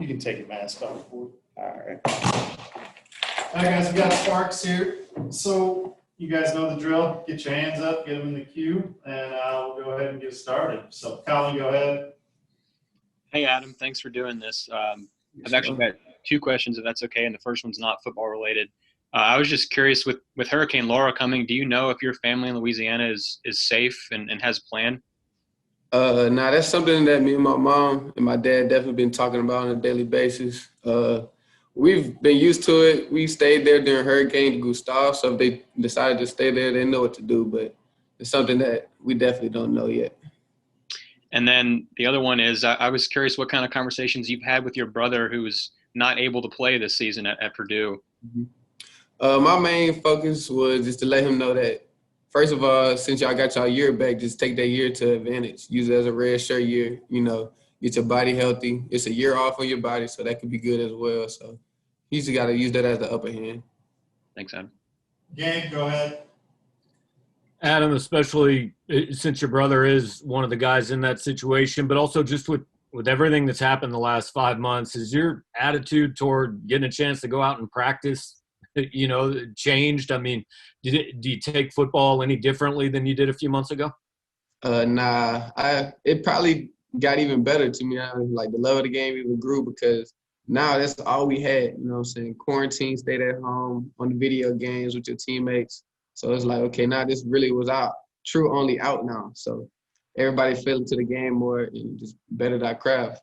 You can take your mask off. All right. All right, guys, we got Sparks here. So you guys know the drill. Get your hands up, get them in the queue, and we'll go ahead and get started. So Colin, go ahead. Hey, Adam. Thanks for doing this. I've actually got two questions, if that's okay, and the first one's not football related. I was just curious, with Hurricane Laura coming, do you know if your family in Louisiana is safe and has a plan? Nah, that's something that me and my mom and my dad definitely been talking about on a daily basis. We've been used to it. We stayed there during Hurricane Gustav, so if they decided to stay there, they know what to do, but it's something that we definitely don't know yet. And then the other one is, I was curious what kind of conversations you've had with your brother who's not able to play this season at Purdue. My main focus was just to let him know that, first of all, since y'all got y'all year back, just take that year to advantage. Use it as a red shirt year, get your body healthy. It's a year off on your body, so that could be good as well. So he's got to use that as the upper hand. Thanks, Adam. Gabe, go ahead. Adam, especially since your brother is one of the guys in that situation, but also just with everything that's happened the last 5 months, is your attitude toward getting a chance to go out and practice, changed? I mean, do you take football any differently than you did a few months ago? Nah, it probably got even better to me. Like the love of the game even grew because now that's all we had, quarantine, stayed at home on the video games with your teammates. So it's like, okay, now this really was our true only out now. So everybody fell into the game more and just bettered our craft.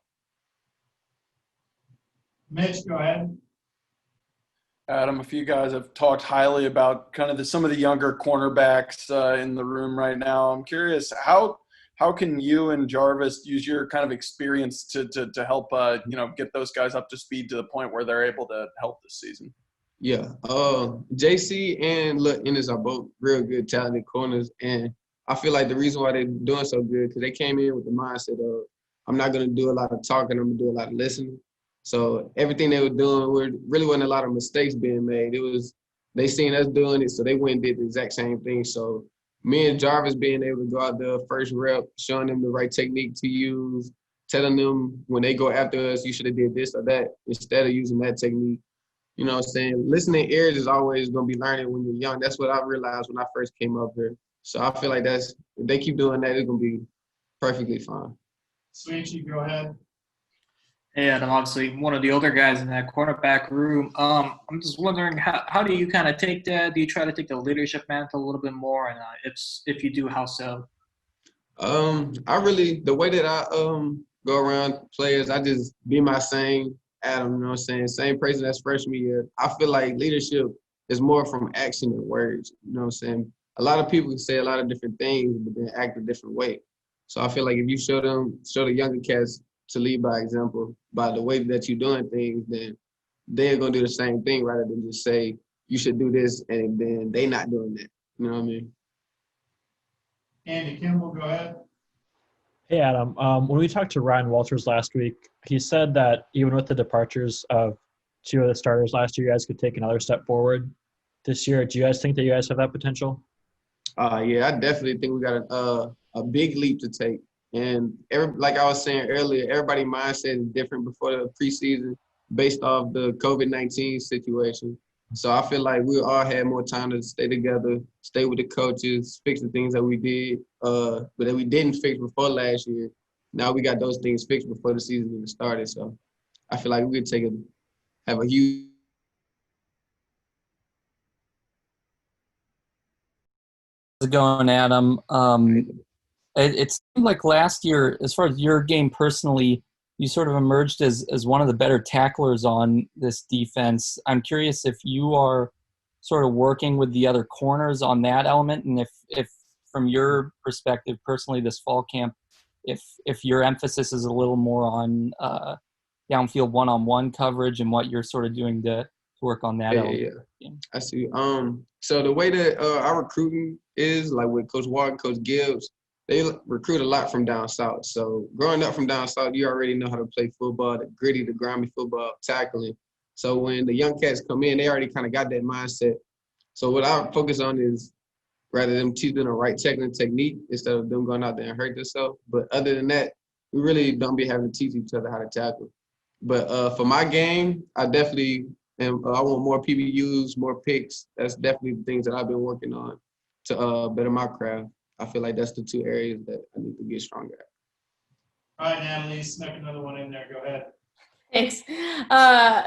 Mitch, go ahead. Adam, a few guys have talked highly about kind of some of the younger cornerbacks in the room right now. I'm curious, how can you and Jarvis use your kind of experience to help get those guys up to speed to the point where they're able to help this season? Yeah, JC and Ennis are both real good, talented corners, and I feel like the reason why they're doing so good because they came in with the mindset of, I'm not going to do a lot of talking, I'm going to do a lot of listening. So everything they were doing, really wasn't a lot of mistakes being made. It was, they seen us doing it, so they went and did the exact same thing. So me and Jarvis being able to go out there first rep, showing them the right technique to use, telling them when they go after us, you should have did this or that instead of using that technique. You know what I'm saying? Listening ears is always going to be learning when you're young. That's what I realized when I first came up here. So I feel like if they keep doing that, it's going to be perfectly fine. Sweet, you go ahead. Hey, Adam, obviously one of the older guys in that cornerback room. I'm just wondering, how do you kind of take that? Do you try to take the leadership mantle a little bit more? And if you do, how so? The way that I go around players, I just be my same Adam, you know what I'm saying? Same person as freshman year. I feel like leadership is more from action than words, you know what I'm saying? A lot of people say a lot of different things, but then act a different way. So I feel like if you show the younger cats to lead by example, by the way that you're doing things, then they're going to do the same thing rather than just say, you should do this, and then they not doing that. You know what I mean? Andy Kimball, go ahead. Hey, Adam. When we talked to Ryan Walters last week, he said that even with the departures of two of the starters last year, you guys could take another step forward this year. Do you guys think that you guys have that potential? Yeah, I definitely think we got a big leap to take. And like I was saying earlier, everybody's mindset is different before the preseason based off the COVID-19 situation. So I feel like we all had more time to stay together, stay with the coaches, fix the things that we did, but that we didn't fix before last year. Now we got those things fixed before the season even started. So I feel like we could have a huge. How's it going, Adam? It seemed like last year, as far as your game personally, you sort of emerged as one of the better tacklers on this defense. I'm curious if you are sort of working with the other corners on that element, and if from your perspective personally this fall camp, if your emphasis is a little more on downfield one-on-one coverage and what you're sort of doing to work on that element. Yeah. I see. So the way that our recruiting is, like with Coach Walton, Coach Gibbs, they recruit a lot from down south. So growing up from down south, you already know how to play football, the gritty, the grimy football, tackling. So when the young cats come in, they already kind of got that mindset. So what I focus on is rather them teaching them the right technique instead of them going out there and hurt themselves. But other than that, we really don't be having to teach each other how to tackle. But for my game, I definitely am. I want more PBUs, more picks. That's definitely the things that I've been working on to better my craft. I feel like that's the two areas that I need to get stronger at. All right, Natalie, snuck another one in there. Go ahead. Thanks.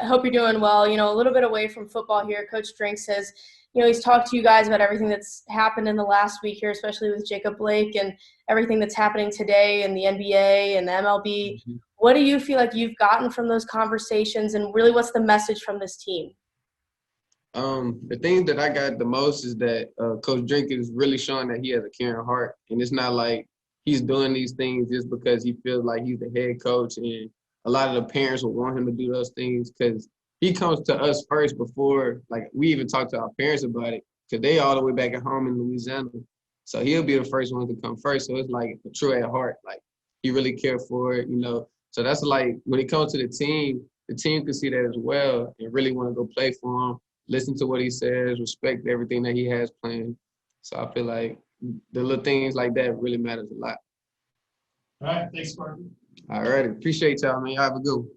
Hope you're doing well. You know, a little bit away from football here. Coach Drink says, you know, he's talked to you guys about everything that's happened in the last week here, especially with Jacob Blake and everything that's happening today in the NBA and the MLB. Mm-hmm. What do you feel like you've gotten from those conversations, and really what's the message from this team? The thing that I got the most is that Coach Drink is really showing that he has a caring heart, and it's not like he's doing these things just because he feels like he's the head coach, and a lot of the parents will want him to do those things because he comes to us first before, like, we even talk to our parents about it because they all the way back at home in Louisiana. So he'll be the first one to come first. So it's like a true at heart. Like, he really cared for it, you know. So that's like, when it comes to the team can see that as well and really want to go play for him, listen to what he says, respect everything that he has planned. So I feel like the little things like that really matters a lot. All right, thanks, Sparky. All right, appreciate y'all, man. Y'all have a good one.